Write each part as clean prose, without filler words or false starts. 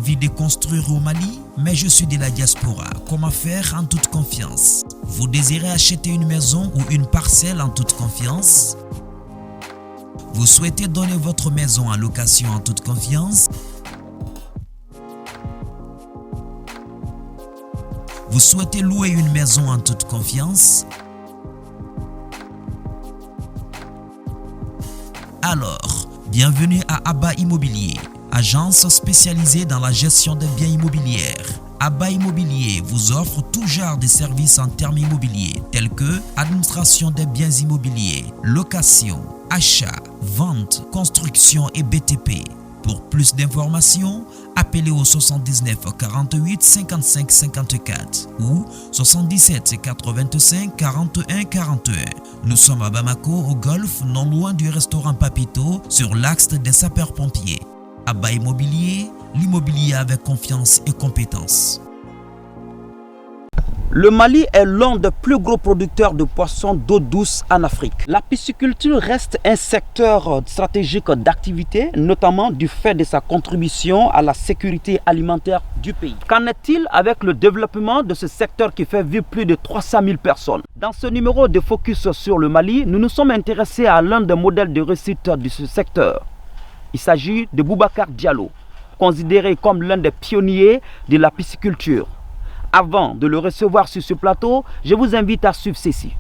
envie de construire au Mali, mais je suis de la diaspora. Comment faire en toute confiance? Vous désirez acheter une maison ou une parcelle en toute confiance? Vous souhaitez donner votre maison en location en toute confiance? Vous souhaitez louer une maison en toute confiance? Alors, bienvenue à Abba Immobilier, agence spécialisée dans la gestion des biens immobiliers. Abba Immobilier vous offre tout genre de services en termes immobiliers tels que administration des biens immobiliers, location, achat, vente, construction et BTP. Pour plus d'informations, appelez au 79 48 55 54 ou 77 85 41 41. Nous sommes à Bamako, au Golfe, non loin du restaurant Papito, sur l'axe des sapeurs-pompiers. Abba Immobilier, l'immobilier avec confiance et compétence. Le Mali est l'un des plus gros producteurs de poissons d'eau douce en Afrique. La pisciculture reste un secteur stratégique d'activité, notamment du fait de sa contribution à la sécurité alimentaire du pays. Qu'en est-il avec le développement de ce secteur qui fait vivre plus de 300 000 personnes? Dans ce numéro de Focus sur le Mali, nous nous sommes intéressés à l'un des modèles de réussite de ce secteur. Il s'agit de Boubacar Diallo, considéré comme l'un des pionniers de la pisciculture. Avant de le recevoir sur ce plateau, je vous invite à suivre ceci.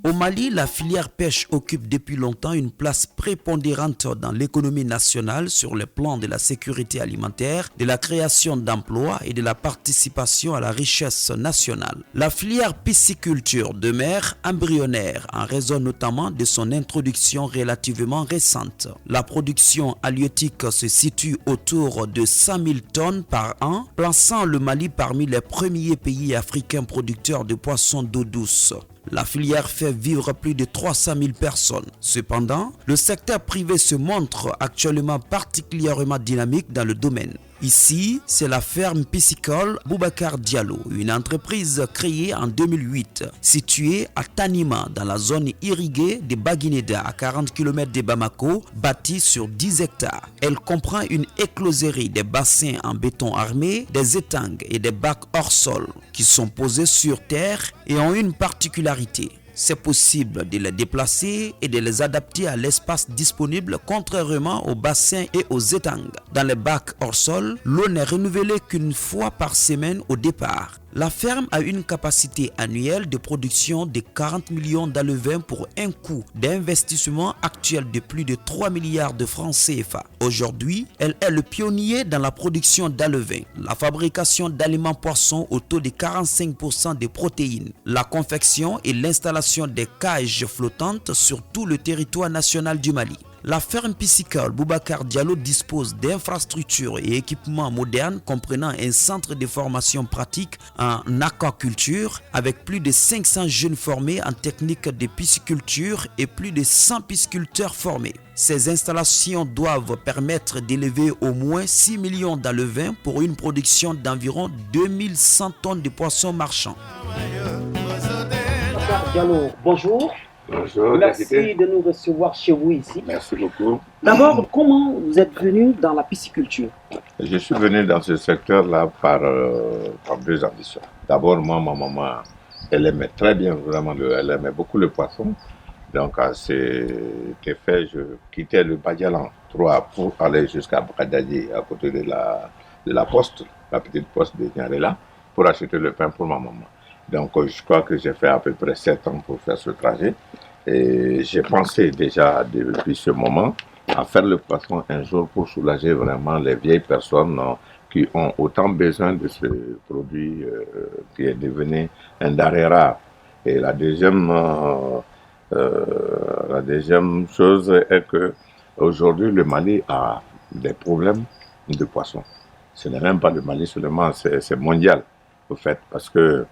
Au Mali, la filière pêche occupe depuis longtemps une place prépondérante dans l'économie nationale sur le plan de la sécurité alimentaire, de la création d'emplois et de la participation à la richesse nationale. La filière pisciculture demeure embryonnaire en raison notamment de son introduction relativement récente. La production halieutique se situe autour de 100 000 tonnes par an, plaçant le Mali parmi les premiers pays africains producteurs de poissons d'eau douce. La filière fait vivre plus de 300 000 personnes. Cependant, le secteur privé se montre actuellement particulièrement dynamique dans le domaine. Ici, c'est la ferme piscicole Boubacar Diallo, une entreprise créée en 2008, située à Tanima, dans la zone irriguée de Baguineda, à 40 km de Bamako, bâtie sur 10 hectares. Elle comprend une écloserie des bassins en béton armé, des étangs et des bacs hors sol, qui sont posés sur terre et ont une particularité. C'est possible de les déplacer et de les adapter à l'espace disponible contrairement aux bassins et aux étangs. Dans les bacs hors sol, l'eau n'est renouvelée qu'une fois par semaine au départ. La ferme a une capacité annuelle de production de 40 millions d'alevins pour un coût d'investissement actuel de plus de 3 milliards de francs CFA. Aujourd'hui, elle est le pionnier dans la production d'alevins, la fabrication d'aliments poissons au taux de 45% de protéines, la confection et l'installation des cages flottantes sur tout le territoire national du Mali. La ferme piscicole Boubacar Diallo dispose d'infrastructures et équipements modernes comprenant un centre de formation pratique en aquaculture avec plus de 500 jeunes formés en technique de pisciculture et plus de 100 pisciculteurs formés. Ces installations doivent permettre d'élever au moins 6 millions d'alevins pour une production d'environ 2100 tonnes de poissons marchands. Boubacar Diallo, bonjour. Bonjour, merci de nous recevoir chez vous ici. Merci beaucoup. D'abord, comment vous êtes venu dans la pisciculture? Je suis venu dans ce secteur-là par deux ambitions. D'abord, moi, ma maman, elle aimait très bien, vraiment, elle aimait beaucoup le poisson. Donc, à cet effet, je quittais le Badialan 3 pour aller jusqu'à Bradadi, à côté de la poste, la petite poste de Niarela, pour acheter le pain pour ma maman. Donc, je crois que j'ai fait à peu près 7 ans pour faire ce trajet. Et j'ai pensé déjà depuis ce moment à faire le poisson un jour pour soulager vraiment les vieilles personnes qui ont autant besoin de ce produit qui est devenu un denrée rare. Et la deuxième chose est que aujourd'hui le Mali a des problèmes de poissons. Ce n'est même pas le Mali seulement, c'est mondial au fait, parce que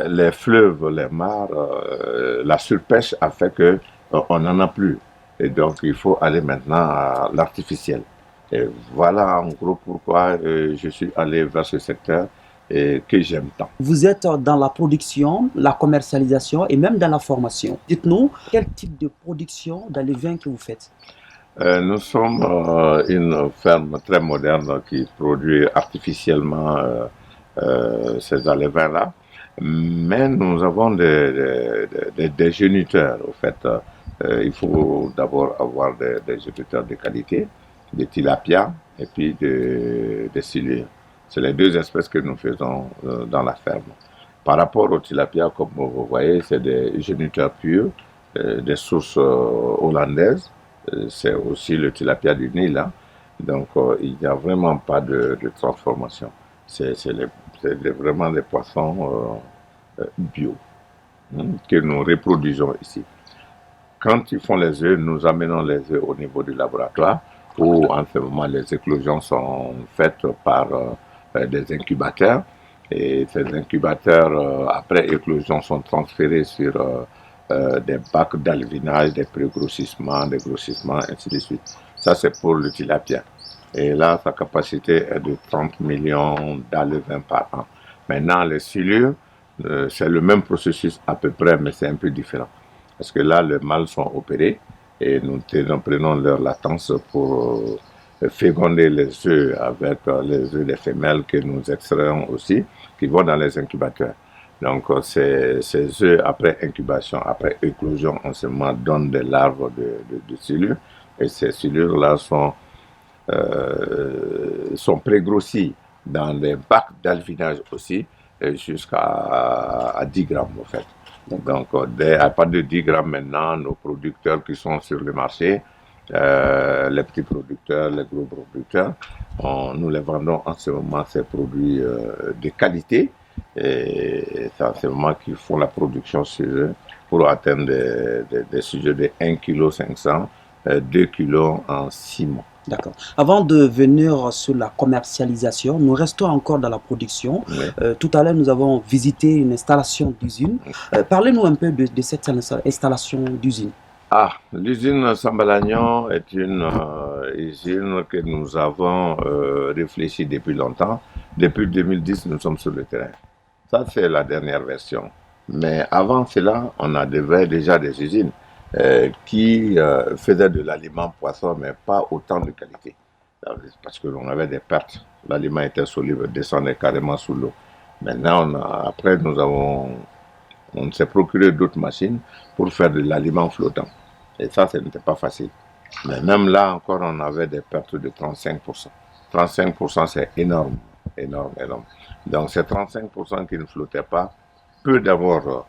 les fleuves, les mares, la surpêche a fait qu'on n'en a plus. Et donc, il faut aller maintenant à l'artificiel. Et voilà en gros pourquoi je suis allé vers ce secteur et que j'aime tant. Vous êtes dans la production, la commercialisation et même dans la formation. Dites-nous, quel type de production dans les vins que vous faites? Nous sommes une ferme très moderne qui produit artificiellement ces alevins-là, mais nous avons des géniteurs. Au fait, il faut d'abord avoir des géniteurs de qualité, des tilapia et puis des silures. C'est les deux espèces que nous faisons dans la ferme. Par rapport aux tilapia, comme vous voyez, c'est des géniteurs purs, des sources hollandaises. C'est aussi le tilapia du Nil, hein. Donc il n'y a vraiment pas de transformation. C'est vraiment des poissons bio, hein, que nous reproduisons ici. Quand ils font les œufs, nous amenons les œufs au niveau du laboratoire où en ce moment les éclosions sont faites par des incubateurs. Et ces incubateurs, après éclosion, sont transférés sur des bacs d'alvinage, des pré-grossissements, des grossissements, ainsi de suite. Ça, c'est pour le tilapia. Et là, sa capacité est de 30 millions d'alevins par an. Maintenant, les silures, c'est le même processus à peu près, mais c'est un peu différent. Parce que là, les mâles sont opérés et nous prenons leur latence pour féconder les œufs avec les œufs des femelles que nous extrayons aussi, qui vont dans les incubateurs. Donc, ces œufs, après incubation, après éclosion, en ce moment, donnent des larves de silures. Et ces silures-là sont pré-grossies dans des bacs d'alvinage aussi, jusqu'à 10 grammes, en fait. Donc, à partir de 10 grammes maintenant, nos producteurs qui sont sur le marché, les petits producteurs, les gros producteurs, nous les vendons en ce moment ces produits de qualité. Et c'est en ce moment qu'ils font la production sur eux pour atteindre des sujets de 1,5 kg, 2 kg en 6 mois. D'accord. Avant de venir sur la commercialisation, nous restons encore dans la production. Oui. Tout à l'heure, nous avons visité une installation d'usine. Parlez-nous un peu de cette installation d'usine. L'usine Sambalagnon est une usine que nous avons réfléchi depuis longtemps. Depuis 2010, nous sommes sur le terrain. Ça, c'est la dernière version. Mais avant cela, on avait déjà des usines qui faisaient de l'aliment poisson, mais pas autant de qualité. Parce que l'on avait des pertes. L'aliment était soluble, descendait carrément sous l'eau. Maintenant, après, on s'est procuré d'autres machines pour faire de l'aliment flottant. Et ça, ce n'était pas facile. Mais même là encore, on avait des pertes de 35%. 35%, c'est énorme, énorme, énorme. Donc, ces 35% qui ne flottaient pas peut d'abord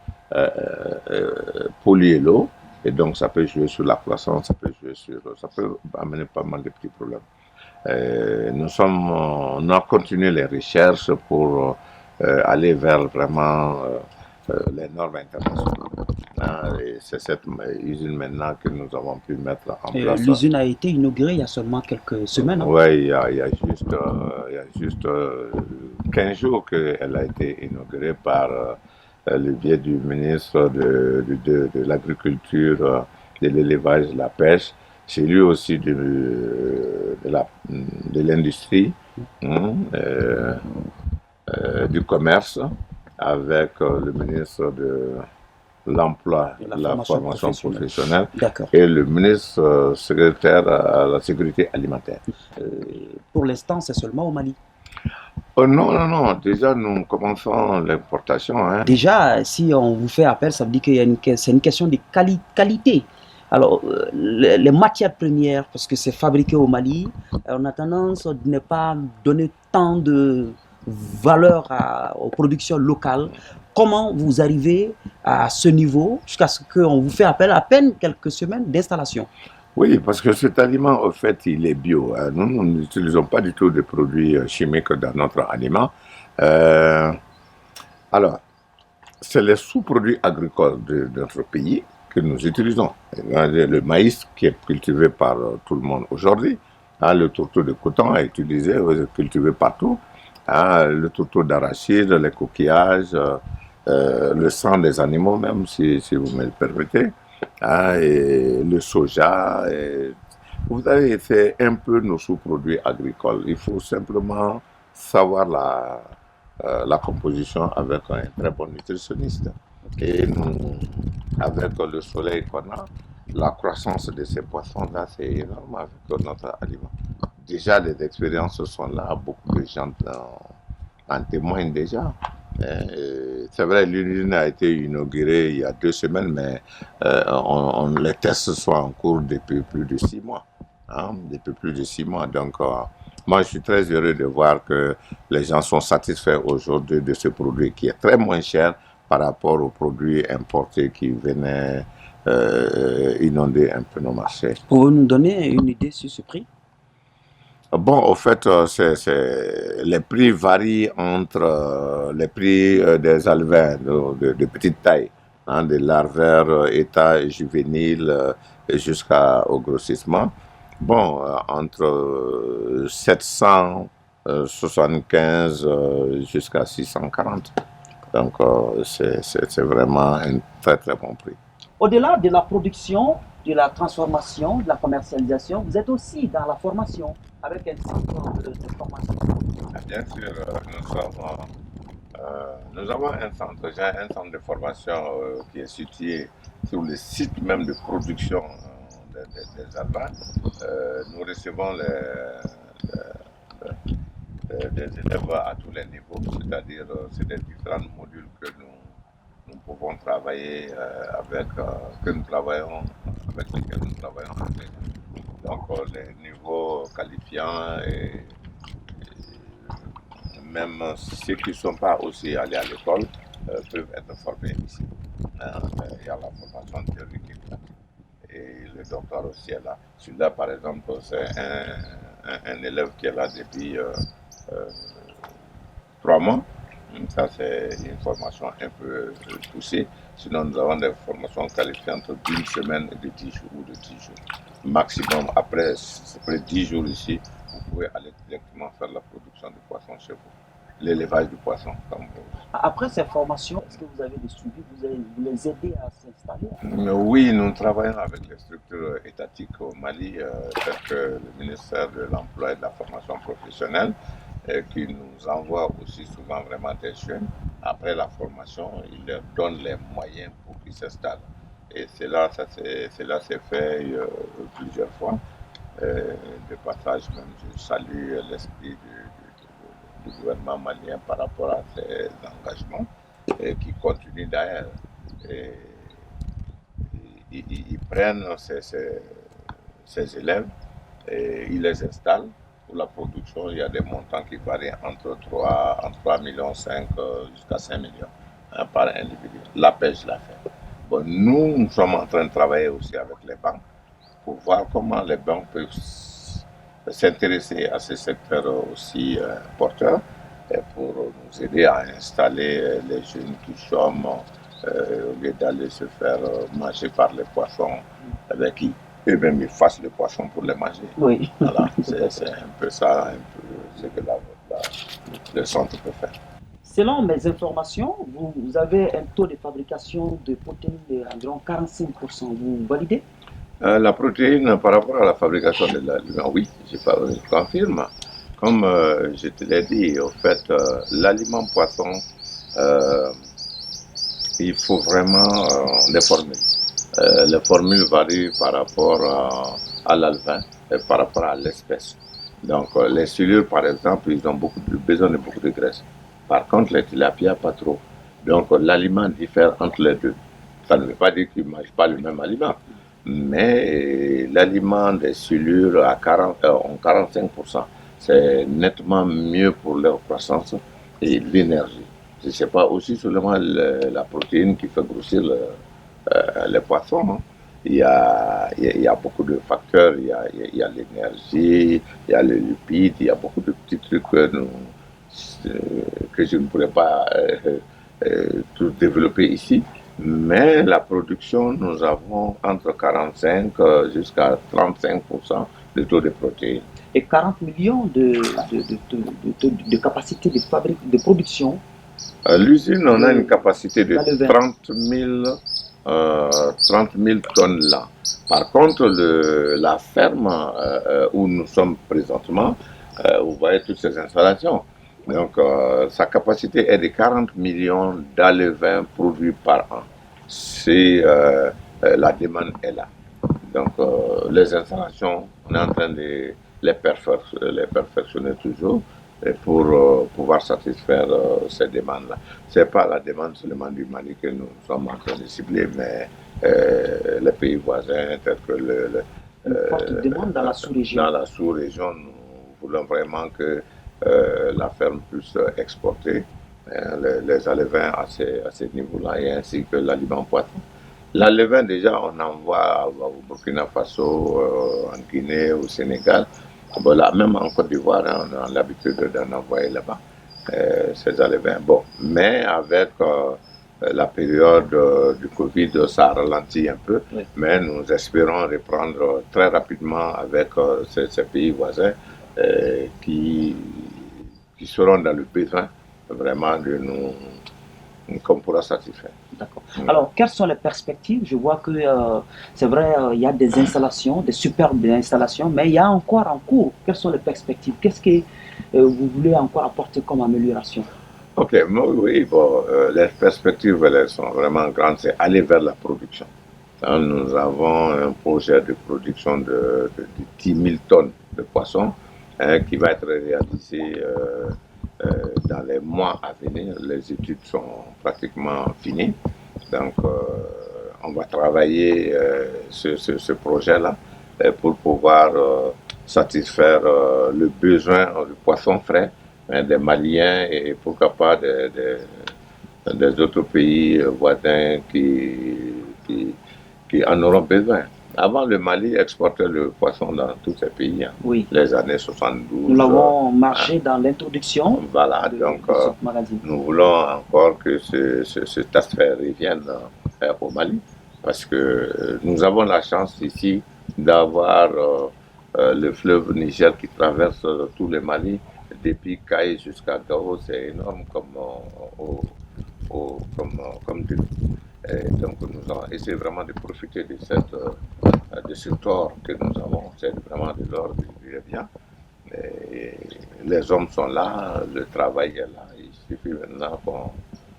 polluer l'eau. Et donc, ça peut jouer sur la croissance, ça peut amener pas mal de petits problèmes. On a continué les recherches pour aller vers vraiment les normes internationales. Et c'est cette usine maintenant que nous avons pu mettre en place. L'usine a été inaugurée il y a seulement quelques semaines. Oui, il y a juste 15 jours qu'elle a été inaugurée par le biais du ministre de l'Agriculture, de l'Élevage, de la Pêche. C'est lui aussi de l'industrie, du commerce, avec le ministre de l'Emploi et la formation professionnelle et le ministre secrétaire à la sécurité alimentaire. Pour l'instant, c'est seulement au Mali. Non. Déjà, nous commençons l'importation. Hein. Déjà, si on vous fait appel, ça veut dire que c'est une question de qualité. Alors, les matières premières, parce que c'est fabriqué au Mali, on a tendance à ne pas donner tant de valeur aux productions locales. Comment vous arrivez à ce niveau jusqu'à ce qu'on vous fait appel à peine quelques semaines d'installation? Oui, parce que cet aliment, au fait, il est bio. Nous n'utilisons pas du tout de produits chimiques dans notre aliment. Alors, c'est les sous-produits agricoles de notre pays que nous utilisons. Le maïs qui est cultivé par tout le monde aujourd'hui. Le tourteau de coton est cultivé partout. Le tourteau d'arachide, les coquillages, le sang des animaux même, si vous me le permettez. Et le soja. Vous avez fait un peu nos sous-produits agricoles. Il faut simplement savoir la composition avec un très bon nutritionniste. Et nous, avec le soleil qu'on a, la croissance de ces poissons-là, c'est énorme avec notre aliment. Déjà, les expériences sont là, beaucoup de gens en témoignent déjà. C'est vrai, l'usine a été inaugurée il y a 2 semaines, mais les tests sont en cours depuis plus de 6 mois. Depuis plus de 6 mois. Donc, moi, je suis très heureux de voir que les gens sont satisfaits aujourd'hui de ce produit qui est très moins cher par rapport aux produits importés qui venaient inonder un peu nos marchés. Pouvez-vous nous donner une idée sur ce prix? Bon, au fait, les prix varient entre les prix des alevins de petite taille, des larvaires, état juvénile jusqu'au grossissement. Bon, entre 775 jusqu'à 640. Donc, c'est vraiment un très très bon prix. Au-delà de la production, de la transformation, de la commercialisation, vous êtes aussi dans la formation avec un centre de formation. Bien sûr, nous avons un centre, j'ai un centre de formation qui est situé sur le site même de production des albins. Nous recevons des élèves à tous les niveaux, c'est-à-dire c'est des différents modules que nous pouvons travailler avec lesquels nous travaillons. Donc les niveaux qualifiants et même ceux qui ne sont pas aussi allés à l'école peuvent être formés ici. Il y a la formation théorique et pratique. Et le docteur aussi est là. Celui-là, par exemple, c'est un élève qui est là depuis 3 mois. Ça, c'est une formation un peu poussée. Sinon, nous avons des formations qualifiantes d'1 semaine et de 10 jours ou de 10 jours. Maximum, après 10 jours ici, vous pouvez aller directement faire la production de poissons chez vous. L'élevage du poisson. Après ces formations, est-ce que vous avez des suivis, vous les aidez à s'installer? Oui, nous travaillons avec les structures étatiques au Mali, telles que le ministère de l'Emploi et de la Formation professionnelle, qui nous envoie aussi souvent vraiment des jeunes. Après la formation, ils leur donnent les moyens pour qu'ils s'installent. Et cela s'est fait plusieurs fois. De passage, même, je salue l'esprit du gouvernement malien par rapport à ces engagements qui continuent d'ailleurs. Ils prennent ces élèves et ils les installent pour la production. Il y a des montants qui varient entre 3,5 millions jusqu'à 5 millions par individu. La pêche l'a fait. Bon, nous sommes en train de travailler aussi avec les banques pour voir comment les banques peuvent s'intéresser à ce secteur aussi porteur et pour nous aider à installer les jeunes qui chôment au lieu d'aller se faire manger par les poissons avec qui eux-mêmes ils fassent les poissons pour les manger. Oui. Voilà, c'est un peu ça, un peu ce que le centre peut faire. Selon mes informations, vous avez un taux de fabrication de protéines d'environ 45%. Vous validez? La protéine par rapport à la fabrication de l'aliment, oui, je confirme. Comme je te l'ai dit, au fait, l'aliment poisson, il faut vraiment des formules. Les formules varient par rapport à l'alevin et par rapport à l'espèce. Donc, les silures, par exemple, ils ont besoin de beaucoup de graisse. Par contre, les tilapias, pas trop. Donc, l'aliment diffère entre les deux. Ça ne veut pas dire qu'ils ne mangent pas le même aliment. Mais l'aliment des silures ont 45%. C'est nettement mieux pour leur croissance et l'énergie. Ce n'est pas aussi seulement la protéine qui fait grossir les poissons. Hein. Il y a beaucoup de facteurs. Il y a l'énergie, il y a les lipides, il y a beaucoup de petits trucs que je ne pourrais pas tout développer ici. Mais la production, nous avons entre 45 jusqu'à 35% de taux de protéines. Et 40 millions de capacité de production. L'usine, on a une capacité de 30 000 tonnes là. Par contre, la ferme où nous sommes présentement, vous voyez toutes ces installations. Donc, sa capacité est de 40 millions d'alevins produits par an. Si la demande est là. Donc, les installations, on est en train de les perfectionner toujours et pour pouvoir satisfaire ces demandes-là. Ce n'est pas la demande seulement du Mali que nous sommes en train de cibler, mais les pays voisins, tels que une forte demande dans la sous-région. Dans la sous-région, nous voulons vraiment que la ferme puisse exporter les alevins à ces niveaux-là, et ainsi que l'aliment poisson. L'alevin, déjà, on envoie au Burkina Faso, en Guinée, au Sénégal. Voilà, même en Côte d'Ivoire, hein, on a l'habitude d'en envoyer là-bas, ces alevins. Bon, mais avec la période du Covid, ça ralentit un peu, oui. Mais nous espérons reprendre très rapidement avec ces pays voisins qui seront dans le besoin vraiment de nous, qu'on pourra satisfaire. D'accord. Alors, quelles sont les perspectives? Je vois que c'est vrai, il y a des installations, des superbes installations, mais il y a encore en cours. Quelles sont les perspectives? Qu'est-ce que vous voulez encore apporter comme amélioration? Ok, oui, bon, les perspectives, elles sont vraiment grandes, c'est aller vers la production. Hein, nous avons un projet de production de 10 000 tonnes de poissons qui va être réalisé dans les mois à venir. Les études sont pratiquement finies. Donc, on va travailler ce projet-là pour pouvoir satisfaire le besoin de poissons frais des Maliens et pourquoi pas des autres pays voisins qui en auront besoin. Avant, le Mali exportait le poisson dans tous ces pays, hein. Oui. Les années 72. Nous l'avons marché dans l'introduction. Voilà, donc nous voulons encore que cet aspect revienne au Mali, parce que nous avons la chance ici d'avoir le fleuve Niger qui traverse tout le Mali, depuis Kaye jusqu'à Gao. C'est énorme comme de l'eau. Donc nous avons essayé vraiment de profiter de cet or que nous avons. C'est vraiment de l'or du bien. Les hommes sont là, le travail est là. Il suffit maintenant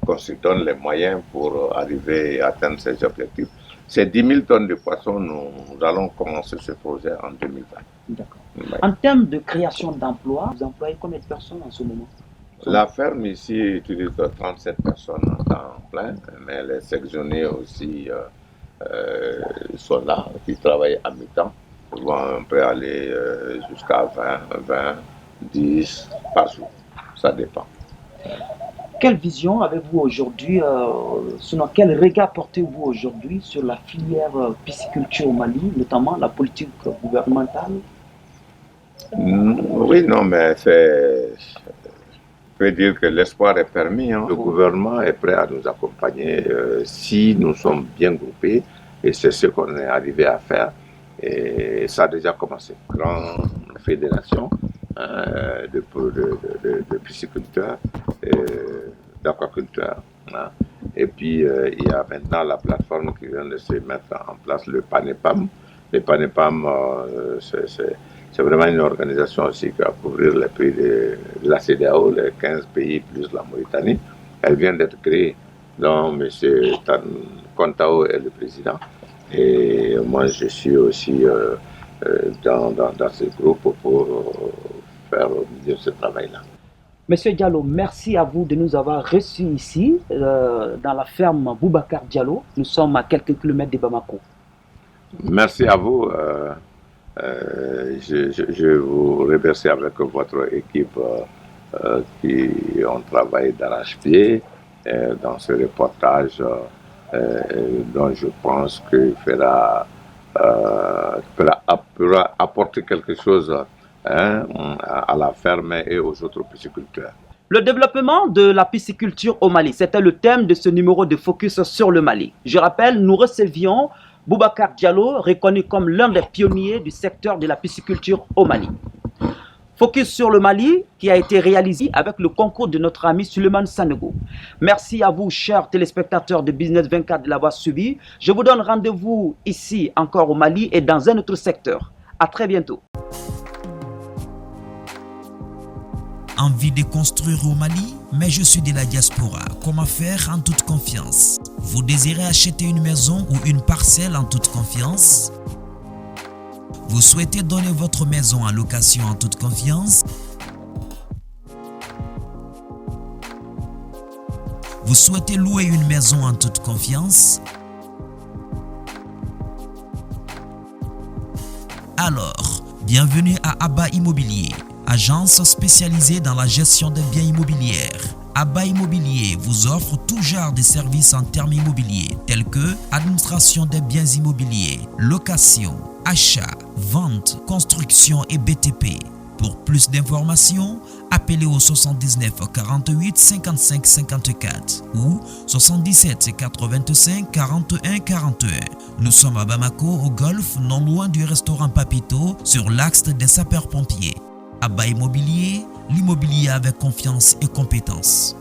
qu'on se donne les moyens pour arriver à atteindre ces objectifs. Ces 10 000 tonnes de poissons, nous allons commencer ce projet en 2020. D'accord. Ouais. En termes de création d'emplois, vous employez combien de personnes en ce moment? La ferme ici utilise 37 personnes en temps plein, mais les sectionnaires aussi sont là, qui travaillent à mi-temps. On peut aller jusqu'à 20, 10 par jour. Ça dépend. Quelle vision avez-vous aujourd'hui, sinon quel regard portez-vous aujourd'hui sur la filière pisciculture au Mali, notamment la politique gouvernementale? Oui, non, mais je peux dire que l'espoir est permis. Hein. Le gouvernement est prêt à nous accompagner si nous sommes bien groupés, et c'est ce qu'on est arrivé à faire. Et ça a déjà commencé. Grande fédération de pisciculteurs, d'aquaculteurs. Hein. Et puis, il y a maintenant la plateforme qui vient de se mettre en place, le PANEPAM. Le PANEPAM, c'est vraiment une organisation aussi qui va couvrir les pays de la CEDEAO, les 15 pays plus la Mauritanie. Elle vient d'être créée. Donc, M. Tan Kontao est le président. Et moi, je suis aussi dans ce groupe pour faire ce travail-là. Monsieur Diallo, merci à vous de nous avoir reçus ici, dans la ferme Boubacar Diallo. Nous sommes à quelques kilomètres de Bamako. Merci à vous. Je vous remercie avec votre équipe qui ont travaillé d'arrache-pied dans ce reportage dont je pense qu'il pourra apporter quelque chose à la ferme et aux autres pisciculteurs. Le développement de la pisciculture au Mali, c'était le thème de ce numéro de Focus sur le Mali. Je rappelle, nous recevions Boubacar Diallo, reconnu comme l'un des pionniers du secteur de la pisciculture au Mali. Focus sur le Mali qui a été réalisé avec le concours de notre ami Suleiman Sanogo. Merci à vous, chers téléspectateurs de Business 24 de l'avoir suivi. Je vous donne rendez-vous ici encore au Mali et dans un autre secteur. À très bientôt. Envie de construire au Mali, mais je suis de la diaspora. Comment faire en toute confiance? Vous désirez acheter une maison ou une parcelle en toute confiance? Vous souhaitez donner votre maison en location en toute confiance? Vous souhaitez louer une maison en toute confiance? Alors, bienvenue à Abba Immobilier, agence spécialisée dans la gestion des biens immobiliers. Abba Immobilier vous offre tout genre de services en termes immobiliers tels que administration des biens immobiliers, location, achat, vente, construction et BTP. Pour plus d'informations, appelez au 79 48 55 54 ou 77 85 41 41. Nous sommes à Bamako, au Golfe, non loin du restaurant Papito, sur l'axe des sapeurs-pompiers. Abba Immobilier, l'immobilier avec confiance et compétence.